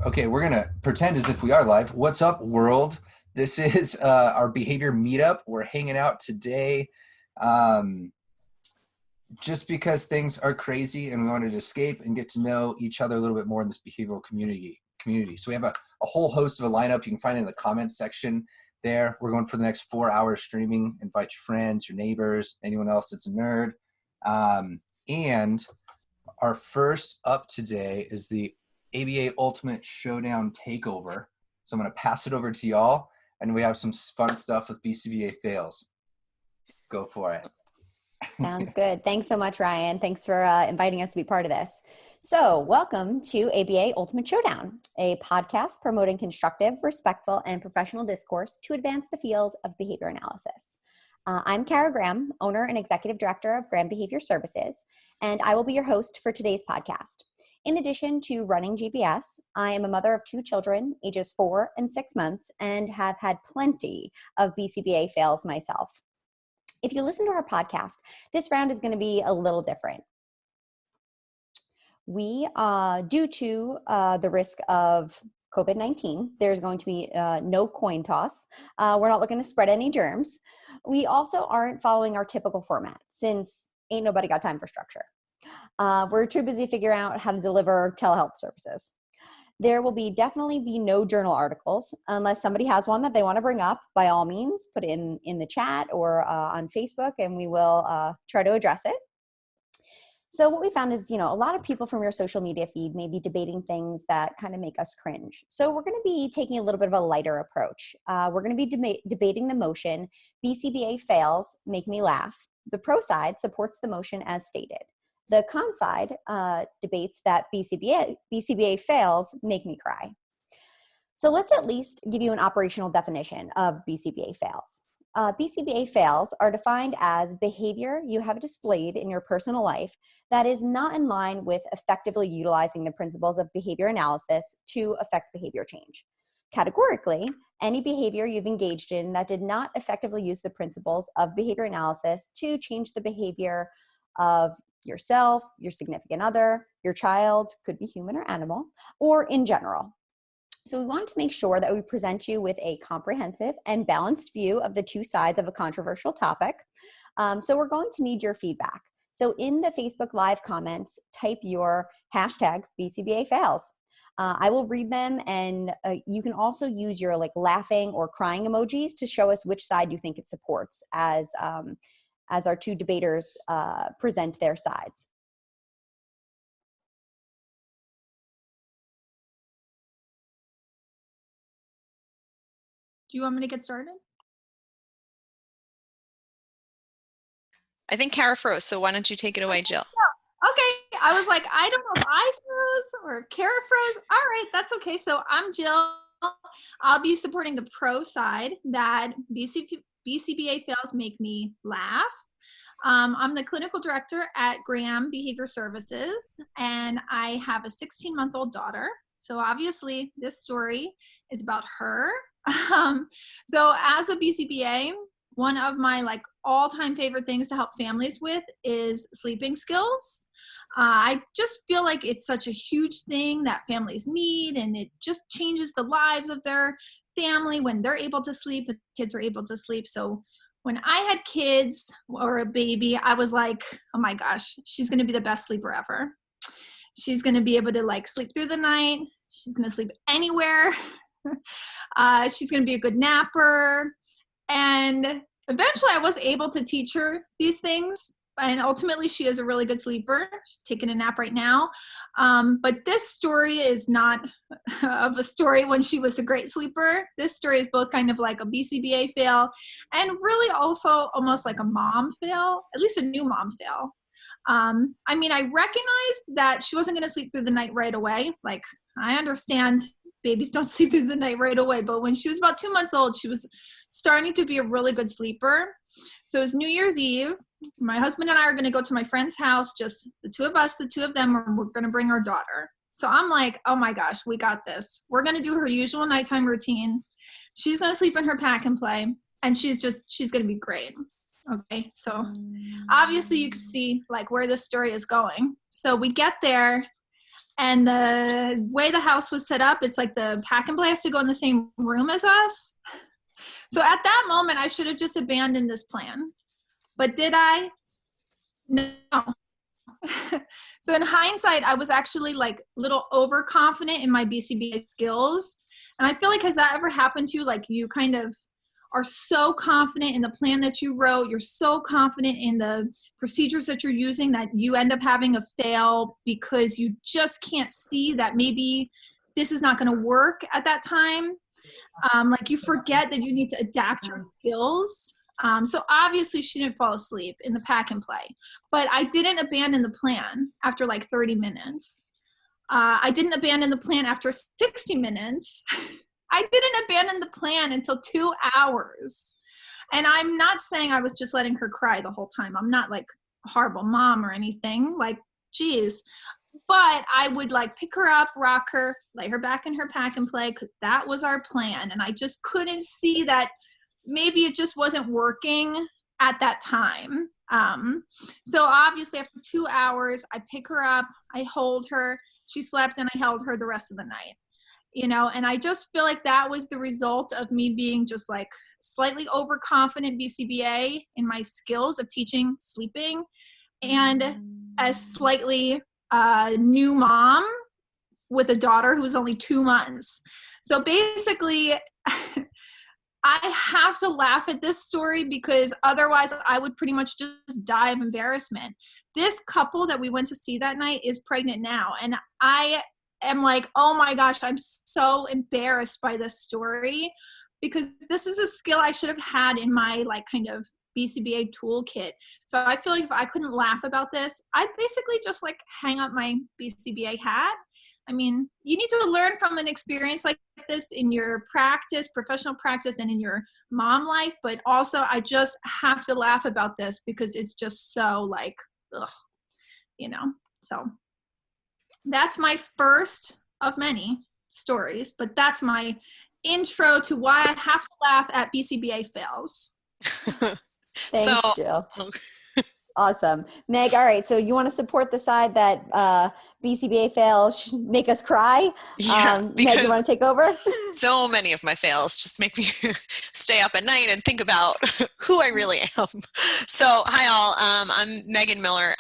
Okay, we're gonna pretend as if we are live. What's up, world? This is our behavior meetup. We're hanging out today just because things are crazy and we wanted to escape and get to know each other a little bit more in this behavioral community. So we have a whole host of a lineup you can find in the comments section there. We're going for the next 4 hours streaming. Invite your friends, your neighbors, anyone else that's a nerd. And our first up today is the ABA Ultimate Showdown Takeover. So I'm going to pass it over to y'all, and we have some fun stuff with BCBA Fails. Go for it. Sounds good. Thanks so much, Ryan. Thanks for inviting us to be part of this. So welcome to ABA Ultimate Showdown, a podcast promoting constructive, respectful, and professional discourse to advance the field of behavior analysis. I'm Kara Graham, owner and executive director of Graham Behavior Services, and I will be your host for today's podcast. In addition to running GPS, I am a mother of 2 children, ages 4 and 6 months, and have had plenty of BCBA fails myself. If you listen to our podcast, this round is going to be a little different. We, due to the risk of COVID-19, there's going to be no coin toss. We're not looking to spread any germs. We also aren't following our typical format since ain't nobody got time for structure. We're too busy figuring out how to deliver telehealth services. There will definitely be no journal articles unless somebody has one that they want to bring up. By all means, put it in the chat or on Facebook, and we will try to address it. So what we found is, a lot of people from your social media feed may be debating things that kind of make us cringe. So we're going to be taking a little bit of a lighter approach. We're going to be debating the motion, BCBA fails, make me laugh. The pro side supports the motion as stated. The con side debates that BCBA fails, make me cry. So let's at least give you an operational definition of BCBA fails. BCBA fails are defined as behavior you have displayed in your personal life that is not in line with effectively utilizing the principles of behavior analysis to affect behavior change. Categorically, any behavior you've engaged in that did not effectively use the principles of behavior analysis to change the behavior of yourself, your significant other, your child, could be human or animal, or in general. So we want to make sure that we present you with a comprehensive and balanced view of the 2 sides of a controversial topic. So we're going to need your feedback. So in the Facebook Live comments, type your hashtag BCBA fails. I will read them, and you can also use your laughing or crying emojis to show us which side you think it supports as our 2 debaters present their sides. Do you want me to get started? I think Kara froze, so why don't you take it away, Jill? Okay, I was like, I don't know if I froze or if Kara froze. All right, that's okay. So I'm Jill. I'll be supporting the pro side that BCBA fails make me laugh. I'm the clinical director at Graham Behavior Services, and I have a 16-month-old daughter. So obviously this story is about her. So as a BCBA, one of my all-time favorite things to help families with is sleeping skills. I just feel like it's such a huge thing that families need, and it just changes the lives of their family when they're able to sleep and kids are able to sleep. So when I had kids or a baby, I was like, oh my gosh, she's going to be the best sleeper ever. She's going to be able to sleep through the night. She's going to sleep anywhere. She's going to be a good napper. And eventually I was able to teach her these things. And ultimately she is a really good sleeper. She's taking a nap right now. But this story is not of a story when she was a great sleeper. This story is both kind of like a BCBA fail and really also almost like a mom fail, at least a new mom fail. I recognized that she wasn't going to sleep through the night right away. I understand babies don't sleep through the night right away, but when she was about 2 months old, she was starting to be a really good sleeper. So it was New Year's Eve. My husband and I are going to go to my friend's house, just the 2 of us, the 2 of them, and we're going to bring our daughter. So I'm like, oh my gosh, we got this. We're going to do her usual nighttime routine. She's going to sleep in her pack and play, and she's going to be great. Okay, so obviously you can see where this story is going. So we get there, And the way the house was set up, it's like the pack and play has to go in the same room as us. So at that moment, I should have just abandoned this plan. But did I? No. So in hindsight, I was actually like a little overconfident in my BCBA skills. And I feel like, has that ever happened to you? Like you kind of are so confident in the plan that you wrote, you're so confident in the procedures that you're using that you end up having a fail because you just can't see that maybe this is not going to work at that time. Like you forget that you need to adapt your skills. So obviously she didn't fall asleep in the pack and play, but I didn't abandon the plan after like 30 minutes. I didn't abandon the plan after 60 minutes. I didn't abandon the plan until 2 hours. And I'm not saying I was just letting her cry the whole time. I'm not like a horrible mom or anything. Like, geez. But I would like pick her up, rock her, lay her back in her pack and play because that was our plan. And I just couldn't see that maybe it just wasn't working at that time. So obviously after 2 hours, I pick her up, I hold her, she slept, and I held her the rest of the night. You know, and I just feel like that was the result of me being just like slightly overconfident BCBA in my skills of teaching sleeping, and a slightly new mom with a daughter who was only 2 months. So basically, I have to laugh at this story because otherwise I would pretty much just die of embarrassment. This couple that we went to see that night is pregnant now, and I am like, oh my gosh, I'm so embarrassed by this story because this is a skill I should have had in my like kind of BCBA toolkit. So I feel like if I couldn't laugh about this, I'd basically just like hang up my BCBA hat. I mean, you need to learn from an experience like this in your practice, professional practice, and in your mom life. But also I just have to laugh about this because it's just so like, ugh, you know, so. That's my first of many stories, but that's my intro to why I have to laugh at BCBA fails. Thanks, Jill. Awesome. Meg, all right, so you want to support the side that BCBA fails make us cry? Yeah, Meg, you want to take over? So many of my fails just make me stay up at night and think about who I really am. So, hi all, I'm Megan Miller.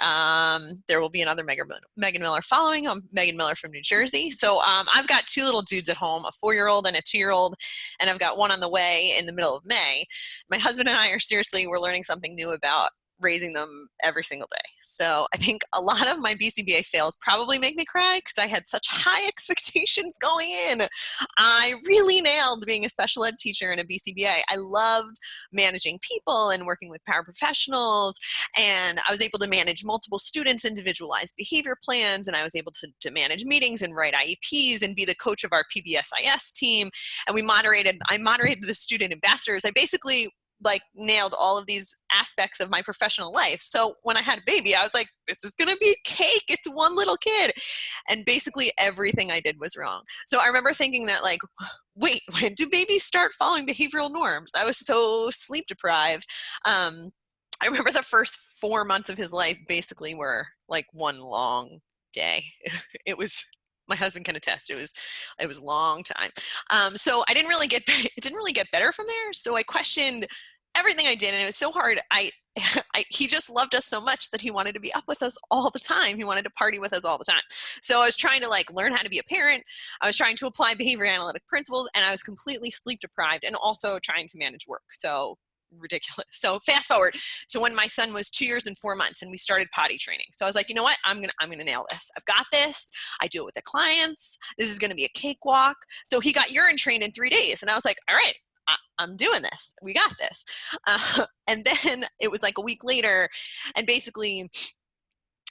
There will be another Megan Miller following. I'm Megan Miller from New Jersey. So I've got 2 little dudes at home, a 4-year-old and a 2-year-old, and I've got one on the way in the middle of May. My husband and I we're learning something new about raising them every single day. So I think a lot of my BCBA fails probably make me cry because I had such high expectations going in. I really nailed being a special ed teacher in a BCBA. I loved managing people and working with paraprofessionals, and I was able to manage multiple students' individualized behavior plans, and I was able to manage meetings and write IEPs and be the coach of our PBSIS team. And I moderated the student ambassadors. I basically like nailed all of these aspects of my professional life. So when I had a baby, I was like, this is going to be cake. It's one little kid. And basically everything I did was wrong. So I remember thinking that like, wait, when do babies start following behavioral norms? I was so sleep deprived. I remember the first 4 months of his life basically were like one long day. My husband can attest. It was a long time. So it didn't really get better from there. So I questioned everything I did, and it was so hard. He just loved us so much that he wanted to be up with us all the time. He wanted to party with us all the time. So I was trying to like learn how to be a parent. I was trying to apply behavior analytic principles, and I was completely sleep deprived and also trying to manage work. So ridiculous. So fast forward to when my son was 2 years and 4 months and we started potty training. So I was like, you know what? I'm gonna nail this. I've got this. I do it with the clients. This is gonna be a cakewalk. So he got urine trained in 3 days, and I was like, all right, I'm doing this. We got this. And then it was like a week later, and basically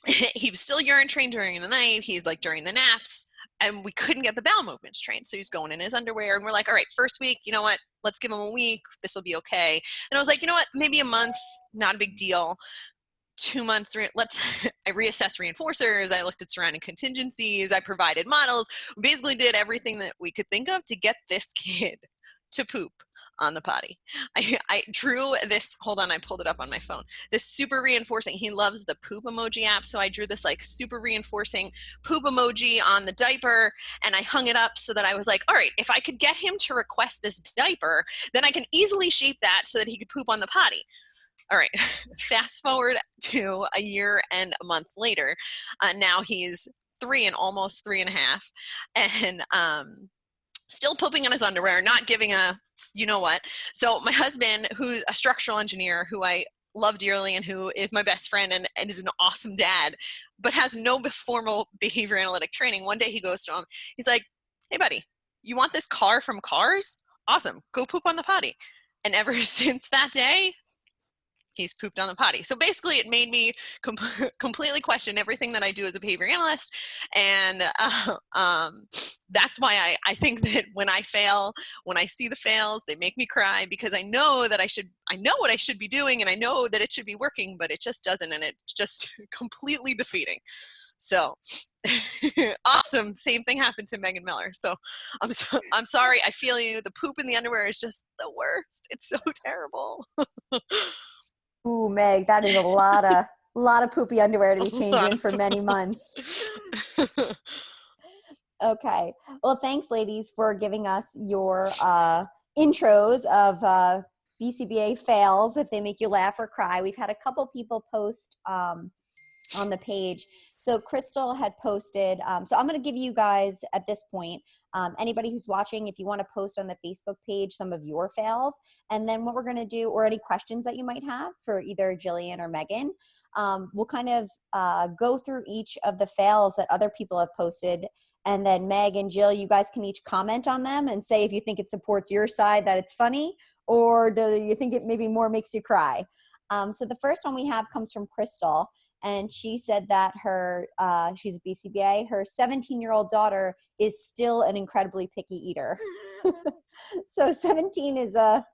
he was still urine trained during the night. He's like during the naps. And we couldn't get the bowel movements trained. So he's going in his underwear, and we're like, all right, first week, you know what? Let's give him a week. This will be okay. And I was like, you know what? Maybe a month, not a big deal. 2 months, I reassessed reinforcers. I looked at surrounding contingencies. I provided models. We basically did everything that we could think of to get this kid to poop on the potty. I drew this, hold on, I pulled it up on my phone. This super reinforcing, he loves the poop emoji app. So I drew this like super reinforcing poop emoji on the diaper, and I hung it up so that I was like, all right, if I could get him to request this diaper, then I can easily shape that so that he could poop on the potty. All right, fast forward to a year and a month later. Now he's 3 and almost 3.5, and still pooping on his underwear, not giving a you know what. So my husband, who's a structural engineer, who I love dearly and who is my best friend and is an awesome dad, but has no formal behavior analytic training, one day he goes to him, he's like, hey buddy, you want this car from Cars? Awesome, go poop on the potty. And ever since that day, he's pooped on the potty. So basically it made me completely question everything that I do as a behavior analyst. And that's why I think that when I fail, when I see the fails, they make me cry, because I know that I know what I should be doing, and I know that it should be working, but it just doesn't. And it's just completely defeating. So awesome. Same thing happened to Megan Miller. So I'm sorry. I feel you. The poop in the underwear is just the worst. It's so terrible. Ooh, Meg, that is a lot of poopy underwear to be changing for many months. Okay. Well, thanks, ladies, for giving us your intros of BCBA fails, if they make you laugh or cry. We've had a couple people post on the page. So Crystal had posted, so I'm going to give you guys at this point, anybody who's watching, if you want to post on the Facebook page some of your fails, and then what we're going to do, or any questions that you might have for either Jillian or Megan, we'll kind of go through each of the fails that other people have posted. And then Meg and Jill, you guys can each comment on them and say if you think it supports your side, that it's funny, or do you think it maybe more makes you cry. So the first one we have comes from Crystal. And she said that she's a BCBA, her 17-year-old daughter is still an incredibly picky eater. So 17 is a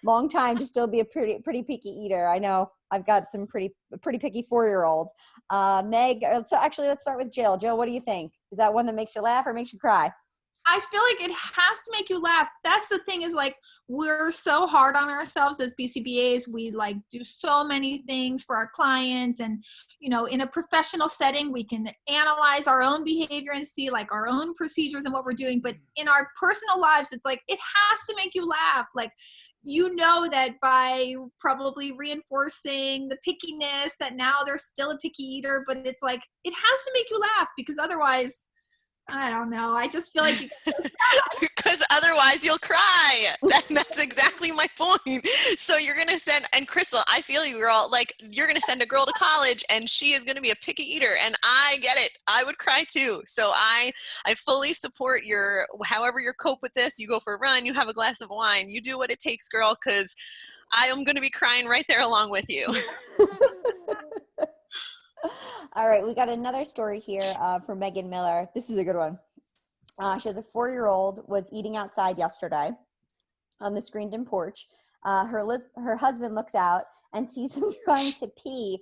long time to still be a pretty picky eater. I know I've got some pretty picky 4-year-olds. Meg, so actually let's start with Jill. Jill, what do you think? Is that one that makes you laugh or makes you cry? I feel like it has to make you laugh. That's the thing, is like, we're so hard on ourselves as BCBAs. We like do so many things for our clients, and in a professional setting, we can analyze our own behavior and see like our own procedures and what we're doing. But in our personal lives, it's like, it has to make you laugh. Like, that by probably reinforcing the pickiness, that now they're still a picky eater, but it's like, it has to make you laugh, because otherwise, I don't know. I just feel like because otherwise you'll cry. That's exactly my point. So you're going to send, and Crystal, I feel you, girl, like you're going to send a girl to college and she is going to be a picky eater, and I get it. I would cry too. So I fully support however you cope with this. You go for a run, you have a glass of wine, you do what it takes, girl, because I am going to be crying right there along with you. All right, we got another story here from Megan Miller. This is a good one. She has a 4-year-old, was eating outside yesterday on the screened-in porch. Her husband looks out and sees him trying to pee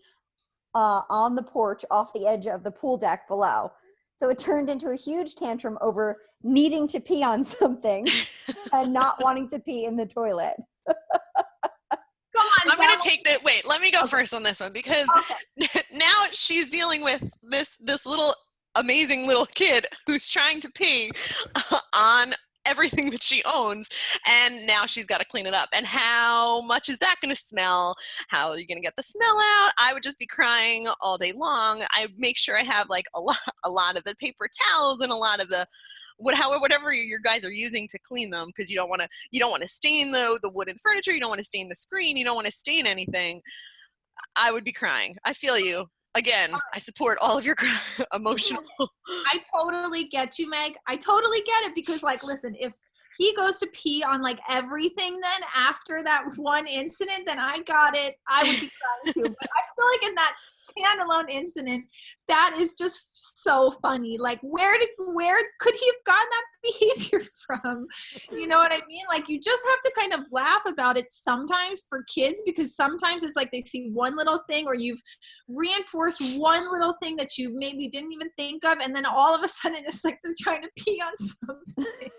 on the porch off the edge of the pool deck below. So it turned into a huge tantrum over needing to pee on something and not wanting to pee in the toilet. Come on, I'm going to take that. Wait, let me go first on this one, because now she's dealing with this little amazing little kid who's trying to pee on everything that she owns, and now she's got to clean it up. And how much is that going to smell? How are you going to get the smell out? I would just be crying all day long. I make sure I have like a lot of the paper towels and a lot of the whatever your guys are using to clean them, because you don't want to stain the wooden furniture, you don't want to stain the screen, you don't want to stain anything. I would be crying. I feel you. Again, I support all of your emotional. I totally get you, Meg. I totally get it, because like, listen, if he goes to pee on like everything, then after that one incident, then I got it. I would be crying too. But I feel like in that standalone incident, that is just so funny. Like, where could he have gotten that behavior from? You know what I mean? Like, you just have to kind of laugh about it sometimes for kids, because sometimes it's like they see one little thing, or you've reinforced one little thing that you maybe didn't even think of, and then all of a sudden it's like they're trying to pee on something.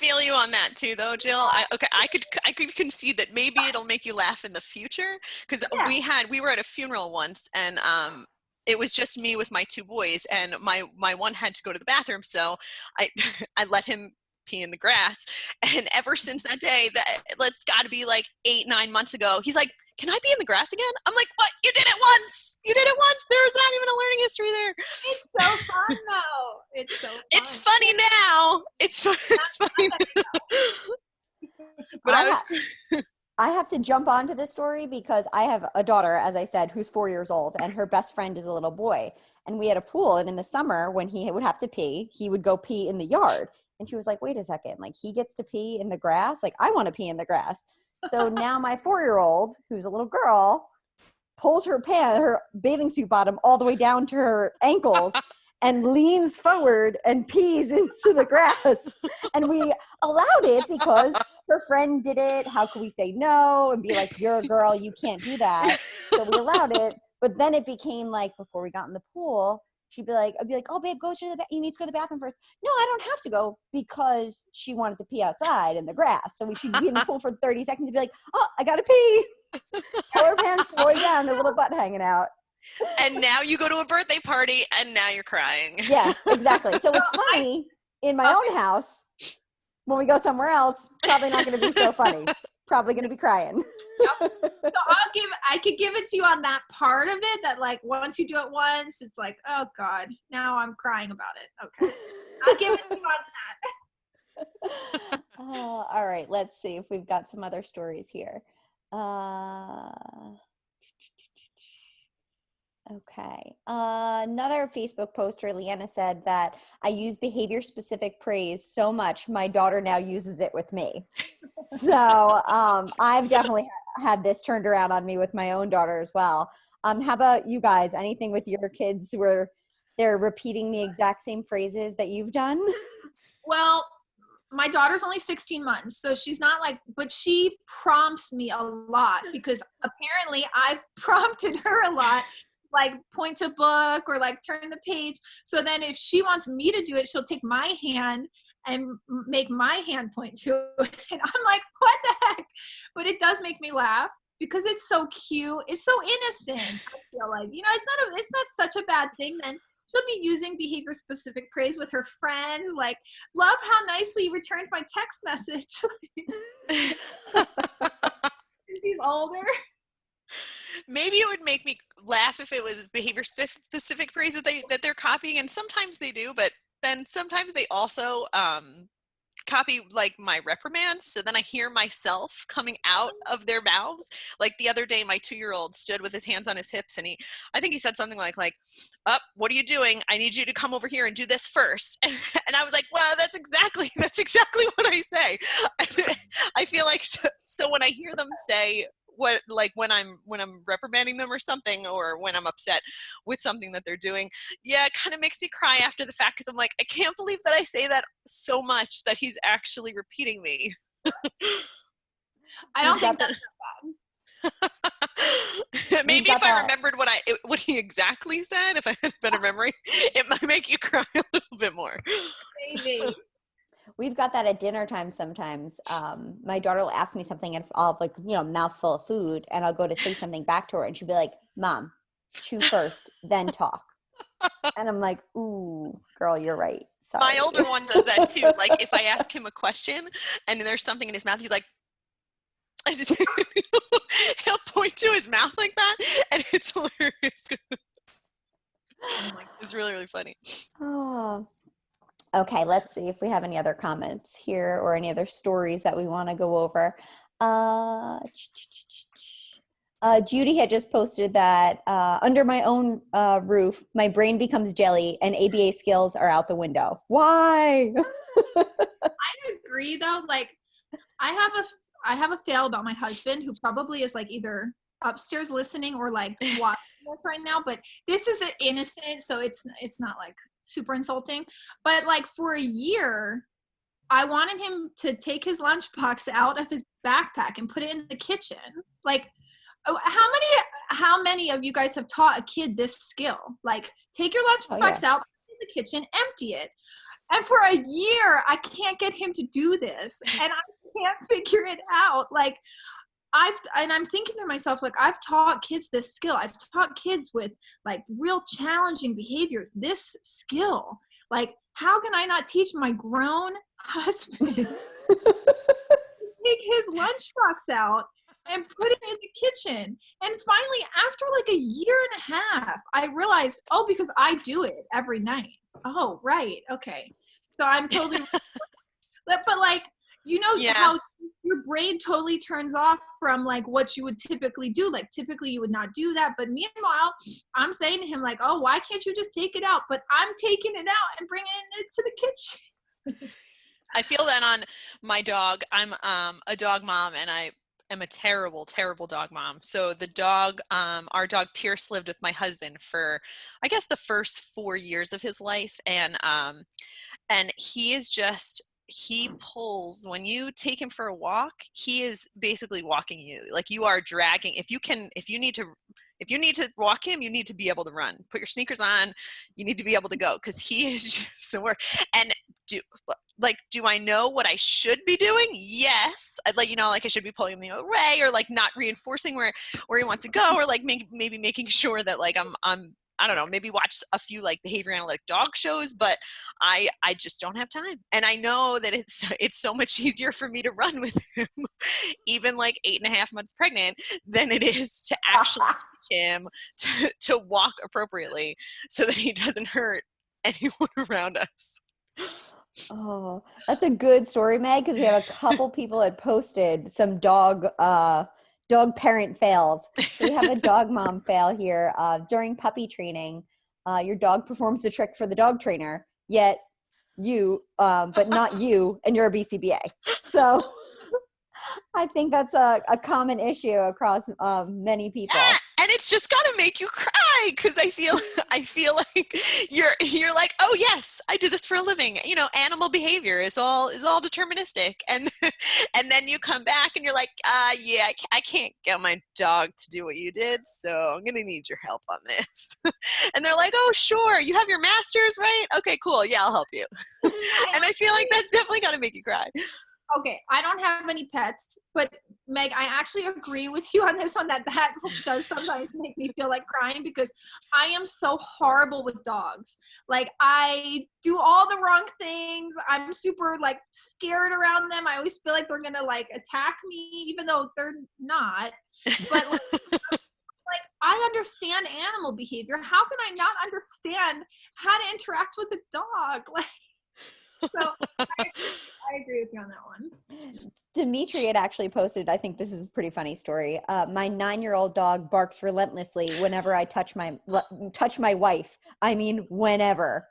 feel you on that too, though, Jill. I could concede that maybe it'll make you laugh in the future, because we were at a funeral once, and it was just me with my 2 boys, and my one had to go to the bathroom, so I I let him pee in the grass, and ever since that day, that's got to be like 8-9 months ago, he's like, "Can I be in the grass again?" I'm like, "What? You did it once. You did it once. There's not even a learning history there." It's so fun though. It's so fun. It's funny now. It's funny now. But I have to jump onto this story because I have a daughter, as I said, who's 4 years old, and her best friend is a little boy. And we had a pool, and in the summer when he would have to pee, he would go pee in the yard. And she was like, "Wait a second, like he gets to pee in the grass? Like I want to pee in the grass." So now my 4-year-old, who's a little girl, pulls her bathing suit bottom all the way down to her ankles and leans forward and pees into the grass. And we allowed it because her friend did it. How could we say no and be like, "You're a girl, you can't do that." So we allowed it. But then it became like, before we got in the pool, I'd be like, "Oh, babe, you need to go to the bathroom first." "No, I don't have to go," because she wanted to pee outside in the grass. So she'd be in the pool for 30 seconds and be like, "Oh, I got to pee." Color pants flowing down, her little butt hanging out. And now you go to a birthday party, and now you're crying. Yeah, exactly. So it's funny in my own house. When we go somewhere else, probably not going to be so funny. Probably going to be crying. Yep. So I could give it to you on that part of it, that like once you do it once, it's like, oh God, now I'm crying about it. Okay. I'll give it to you on that. All right. Let's see if we've got some other stories here. Okay. Another Facebook poster, Leanna said that I use behavior-specific praise so much, my daughter now uses it with me. So I've definitely had this turned around on me with my own daughter as well. How about you guys? Anything with your kids where they're repeating the exact same phrases that you've done? Well, my daughter's only 16 months, so she's not like, but she prompts me a lot because apparently I've prompted her a lot, like point to book or like turn the page. So then if she wants me to do it, she'll take my hand and make my hand point to it. And I'm like, what the heck? But it does make me laugh because it's so cute. It's so innocent. I feel like, it's not such a bad thing. Then she'll be using behavior specific praise with her friends. Like, love how nicely you returned my text message. She's older. Maybe it would make me laugh if it was behavior specific praise that they're copying, and sometimes they do, but then sometimes they also copy like my reprimands, so then I hear myself coming out of their mouths. Like the other day, my 2-year-old stood with his hands on his hips, and I think he said something like, "What are you doing? I need you to come over here and do this first." And I was like, "Well, that's exactly what I say." I feel like so when I hear them say what, like when I'm reprimanding them or something, or when I'm upset with something that they're doing, yeah, it kind of makes me cry after the fact, because I'm like, I can't believe that I say that so much that he's actually repeating me. I don't think that's bad. Maybe if I remembered what he exactly said, if I had better memory, it might make you cry a little bit more. Maybe. We've got that at dinner time sometimes. My daughter will ask me something and I'll have mouthful of food, and I'll go to say something back to her and she'll be like, "Mom, chew first, then talk." And I'm like, "Ooh, girl, you're right. Sorry." My older one does that too. Like if I ask him a question and there's something in his mouth, he's like, he'll point to his mouth like that, and it's hilarious. It's really, really funny. Oh. Okay, let's see if we have any other comments here or any other stories that we want to go over. Judy had just posted that under my own roof, my brain becomes jelly and ABA skills are out the window. Why? I agree though. Like I have a fail about my husband, who probably is like either upstairs listening or like watching this right now, but this is innocent, so it's not like super insulting. But like for a year, I wanted him to take his lunchbox out of his backpack and put it in the kitchen. Like, how many of you guys have taught a kid this skill? Like, take your lunchbox out in the kitchen, empty it. And for a year, I can't get him to do this. And I can't figure it out. Like, I'm thinking to myself, like, I've taught kids this skill. I've taught kids with like real challenging behaviors this skill. Like, how can I not teach my grown husband to take his lunchbox out and put it in the kitchen? And finally, after like a year and a half, I realized, oh, because I do it every night. Oh, right. Okay. So I'm totally, but like, you know, how your brain totally turns off from like what you would typically do. Like, typically you would not do that. But meanwhile, I'm saying to him like, oh, why can't you just take it out? But I'm taking it out and bringing it to the kitchen. I feel that on my dog. I'm a dog mom, and I am a terrible, terrible dog mom. So the dog, our dog Pierce, lived with my husband for, I guess, the first 4 years of his life. And he is just, he pulls, when you take him for a walk, he is basically walking you. Like, you are dragging. If you need to walk him, you need to be able to run. Put your sneakers on. You need to be able to go, because he is just the worst. And do I know what I should be doing? Yes. I'd like, like I should be pulling him the other way, or like not reinforcing where he wants to go, or like maybe making sure that like I'm I don't know, maybe watch a few like behavior analytic dog shows, but I just don't have time. And I know that it's so much easier for me to run with him, even like 8.5 months pregnant, than it is to actually teach him to walk appropriately so that he doesn't hurt anyone around us. Oh, that's a good story, Meg, because we have a couple people that posted some dog parent fails. So we have a dog mom fail here. During puppy training, your dog performs the trick for the dog trainer, yet you, but not you, and you're a BCBA. So I think that's a common issue across many people. Yeah, and it's just got to make you cry, because I feel like you're like, oh yes, I do this for a living. Animal behavior is all deterministic, and then you come back and you're like, yeah, I can't get my dog to do what you did, so I'm gonna need your help on this. And they're like, oh sure, you have your master's, right? Okay, cool, yeah, I'll help you. And I feel like that's definitely got to make you cry. Okay, I don't have any pets, but Meg, I actually agree with you on this one, that does sometimes make me feel like crying, because I am so horrible with dogs. Like, I do all the wrong things. I'm super like scared around them. I always feel like they're gonna like attack me, even though they're not. But like, I understand animal behavior. How can I not understand how to interact with a dog? Like, so I agree with you on that one. Dimitri had actually posted, I think this is a pretty funny story. My 9-year-old dog barks relentlessly whenever I touch my wife. I mean, whenever.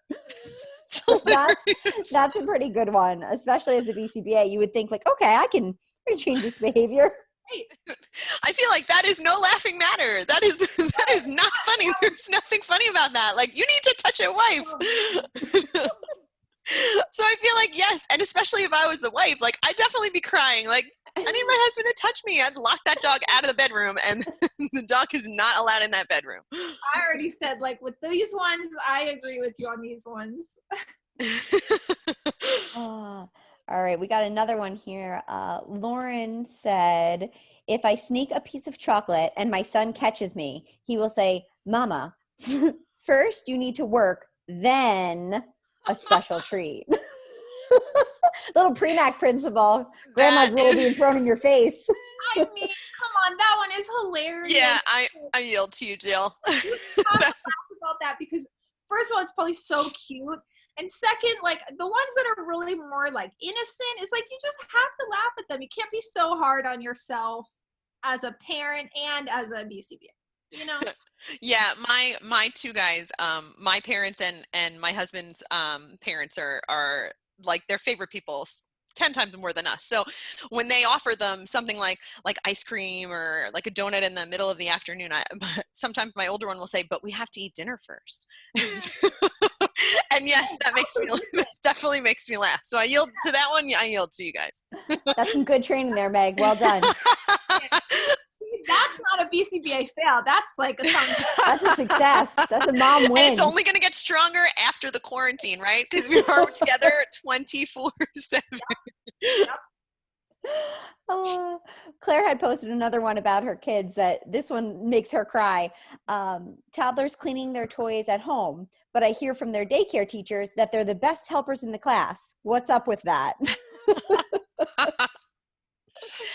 That's a pretty good one, especially as a BCBA. You would think like, okay, I can change this behavior. I feel like that is no laughing matter. That is not funny. There's nothing funny about that. Like, you need to touch your wife. So I feel like, yes, and especially if I was the wife, like, I'd definitely be crying. Like, I need my husband to touch me. I'd lock that dog out of the bedroom, and the dog is not allowed in that bedroom. I already said, like, with these ones, I agree with you on these ones. All right, we got another one here. Lauren said, if I sneak a piece of chocolate and my son catches me, he will say, Mama, first you need to work, then a special treat. Little pre-NAC principle. Grandma's rule being thrown in your face. I mean, come on, that one is hilarious. Yeah, I yield to you, Jill. Talk about that, because first of all, it's probably so cute. And second, like, the ones that are really more like innocent, is like, you just have to laugh at them. You can't be so hard on yourself as a parent and as a BCBA. Yeah, my two guys, my parents and my husband's parents are like their favorite people 10 times more than us. So when they offer them something like ice cream or like a donut in the middle of the afternoon, sometimes my older one will say, but we have to eat dinner first. And yes, that definitely makes me laugh. So I yield to that one. I yield to you guys. That's some good training there, Meg. Well done. That's not a BCBA fail. That's like a something. That's a success. That's a mom win. And it's only going to get stronger after the quarantine, right? Because we are together 24/7. Yep. Claire had posted another one about her kids that this one makes her cry. Toddlers cleaning their toys at home, but I hear from their daycare teachers that they're the best helpers in the class. What's up with that?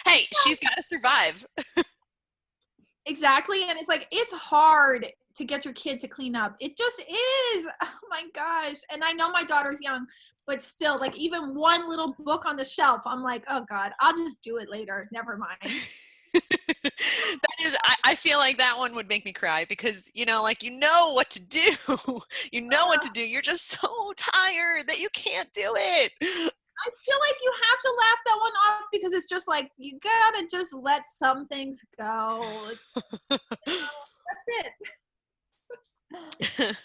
Hey, she's got to survive. Exactly. And it's like, it's hard to get your kid to clean up. It just is. Oh my gosh. And I know my daughter's young, but still, like, even one little book on the shelf, I'm like, oh God, I'll just do it later. Never mind. That is, I feel like that one would make me cry because, like, you know what to do. You know what to do. You're just so tired that you can't do it. I feel like you have to laugh that one off because it's just like, you gotta just let some things go. That's it.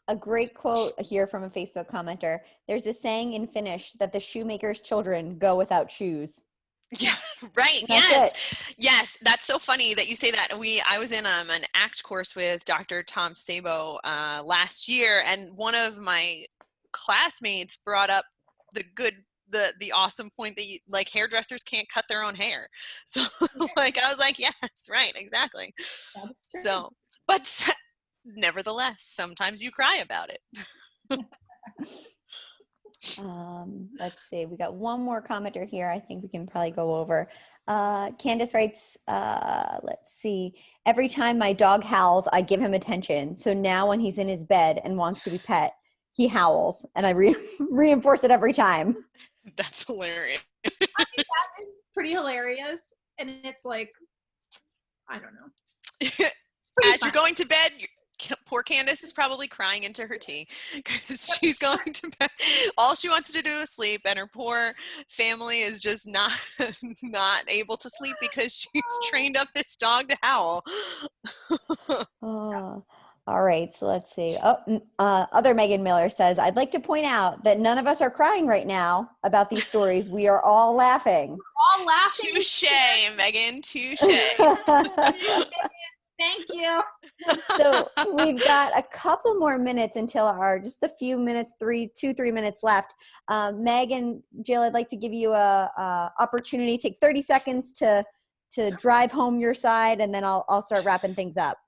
A great quote here from a Facebook commenter. There's a saying in Finnish that the shoemaker's children go without shoes. Yeah, right. Yes. That's so funny that you say that. I was in an ACT course with Dr. Tom Sabo last year, and one of my classmates brought up the awesome point that like hairdressers can't cut their own hair. So like I was like, yes, right, exactly. So, but nevertheless, sometimes you cry about it. Let's see. We got one more commenter here. I think we can probably go over. Candace writes, let's see. Every time my dog howls, I give him attention. So now when he's in his bed and wants to be pet, he howls, and I reinforce it every time. That's hilarious. I think that is pretty hilarious. And it's like, I don't know. As you're going to bed, poor Candace is probably crying into her tea because she's going to bed. All she wants to do is sleep, and her poor family is just not able to sleep because she's trained up this dog to howl. All right, so let's see. Other Megan Miller says, I'd like to point out that none of us are crying right now about these stories. We are all laughing. We're all laughing. Touche, Megan, touche. Thank you. So we've got a couple more minutes until just a few minutes, 3 minutes left. Meg and Jill, I'd like to give you a opportunity. Take 30 seconds to drive home your side, and then I'll start wrapping things up.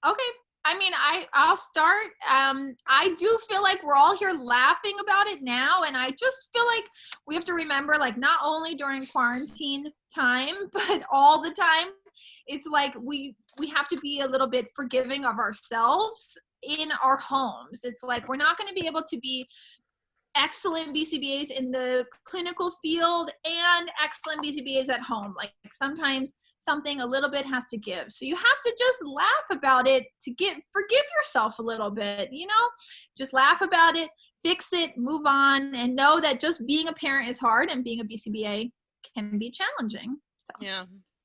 Okay. I mean, I'll start. I do feel like we're all here laughing about it now, and I just feel like we have to remember, like, not only during quarantine time, but all the time, it's like we have to be a little bit forgiving of ourselves in our homes. It's like we're not going to be able to be excellent BCBAs in the clinical field and excellent BCBAs at home. Like, sometimes something a little bit has to give. So you have to just laugh about it to forgive yourself a little bit, just laugh about it, fix it, move on, and know that just being a parent is hard and being a BCBA can be challenging. So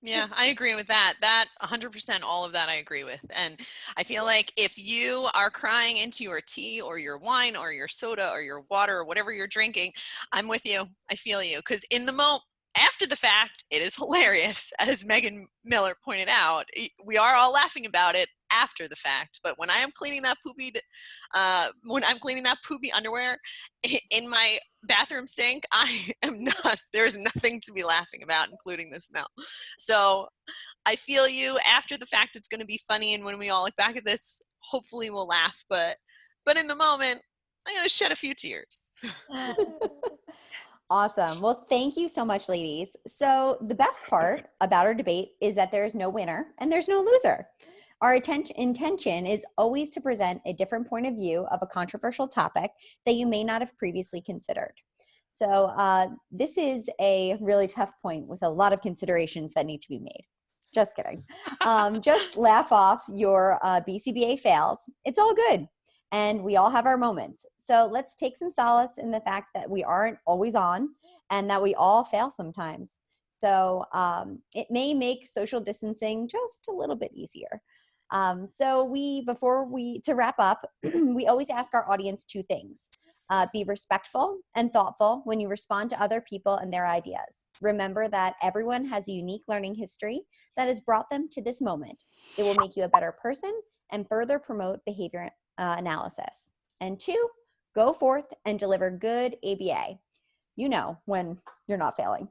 Yeah, I agree with that. That 100%, all of that I agree with. And I feel like if you are crying into your tea or your wine or your soda or your water or whatever you're drinking, I'm with you. I feel you. Because in the moment, after the fact, it is hilarious. As Megan Miller pointed out, we are all laughing about it after the fact. But when I am cleaning that poopy underwear in my bathroom sink, there is nothing to be laughing about, including the smell. So I feel you. After the fact, it's going to be funny. And when we all look back at this, hopefully we'll laugh. But in the moment, I'm going to shed a few tears. Awesome. Well, thank you so much, ladies. So the best part about our debate is that there's no winner and there's no loser. Our intention is always to present a different point of view of a controversial topic that you may not have previously considered. So this is a really tough point with a lot of considerations that need to be made. Just kidding. Just laugh off your BCBA fails. It's all good. And we all have our moments. So let's take some solace in the fact that we aren't always on and that we all fail sometimes. So it may make social distancing just a little bit easier. To wrap up, we always ask our audience two things. Be respectful and thoughtful when you respond to other people and their ideas. Remember that everyone has a unique learning history that has brought them to this moment. It will make you a better person and further promote behavior analysis. And 2, go forth and deliver good ABA. You know when you're not failing.